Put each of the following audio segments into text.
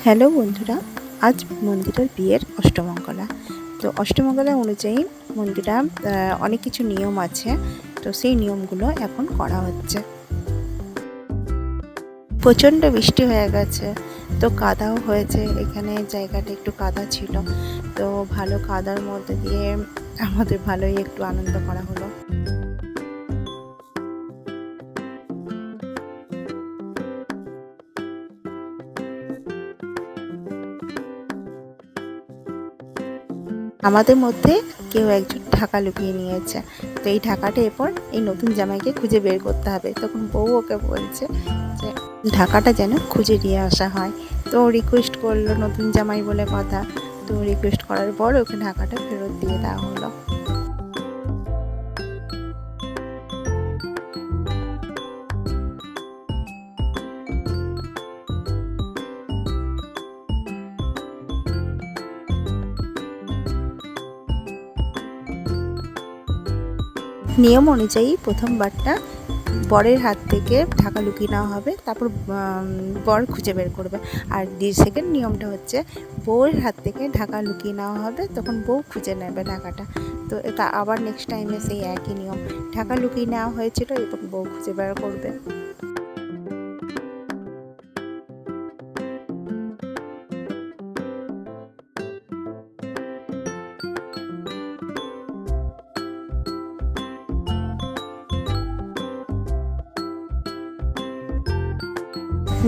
Hello বন্ধুরা, আজ মন্দিরের বিয়ের অষ্টমঙ্গলা। তো অষ্টমঙ্গলা অনুযায়ী মন্দিরা অনেক কিছু নিয়ম আছে, তো সেই নিয়মগুলো এখন করা হচ্ছে। প্রচণ্ড বৃষ্টি হয়ে গেছে, তো কাদাও হয়েছে। এখানে জায়গাটা একটু কাদা ছিল, তো ভালো কাদার মধ্যে দিয়ে আমাদের ভালোই একটু আনন্দ করা হলো। আমাদের মধ্যে কেউ একজন ঢাকা লুকিয়ে নিয়েছে, তো এই ঢাকাটা এরপর এই নতুন জামাইকে খুঁজে বের করতে হবে। তখন বউ ওকে বলছে যে ঢাকাটা যেন খুঁজে দিয়ে আসা হয়। তো রিকোয়েস্ট করলো, নতুন জামাই বলে কথা। তো রিকোয়েস্ট করার পর ওকে ঢাকাটা ফেরত দিয়ে দেওয়া হলো। নিয়ম অনুযায়ী প্রথমবারটা বরের হাত থেকে ঢাকা লুকিয়ে নেওয়া হবে, তারপর বর খুঁজে বের করবে। আর সেকেন্ড নিয়মটা হচ্ছে বউয়ের হাত থেকে ঢাকা লুকিয়ে নেওয়া হবে, তখন বউ খুঁজে নেবে ঢাকাটা। তো এটা আবার নেক্সট টাইমে সেই একই নিয়ম, ঢাকা লুকিয়ে নেওয়া হয়েছিল এবং বউ খুঁজে বের করবে।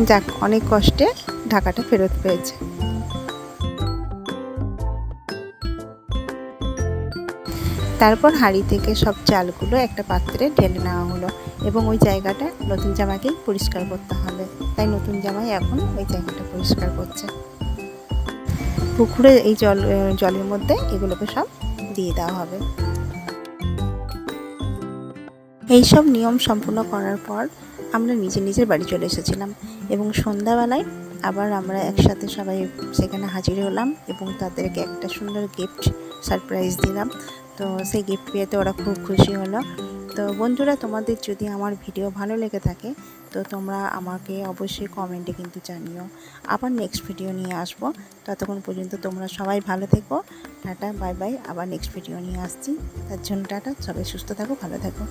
যাক, অনেক কষ্টে ঢাকাটা ফেরত পেয়েছে। তারপর হাঁড়ি থেকে সব চালগুলো একটা পাত্রে ঢেলে নেওয়া হলো এবং ওই জায়গাটা নতুন জামাইকেই পরিষ্কার করতে হবে। তাই নতুন জামাই এখন ওই জায়গাটা পরিষ্কার করছে। পুকুরে এই জলের মধ্যে এগুলোকে সব দিয়ে দেওয়া হবে। এইসব নিয়ম সম্পূর্ণ করার পর আমরা নিজের বাড়ি চলে এসেছিলাম এবং সন্ধ্যাবেলায় আবার আমরা একসাথে সবাই সেখানে হাজির হলাম এবং তাদেরকে একটা সুন্দর গিফট সারপ্রাইজ দিলাম। তো সেই গিফট পেয়ে তো ওরা খুব খুশি হলো। তো বন্ধুরা, তোমাদের যদি আমার ভিডিও ভালো লেগে থাকে তো তোমরা আমাকে অবশ্যই কমেন্টে কিন্তু জানিও। আবার নেক্সট ভিডিও নিয়ে আসবো। ততক্ষণ পর্যন্ত তোমরা সবাই ভালো থেকো। Tata, bye bye. আবার নেক্সট ভিডিও নিয়ে আসছি, তার জন্য টাটা। সবাই সুস্থ থাকো, ভালো থাকো।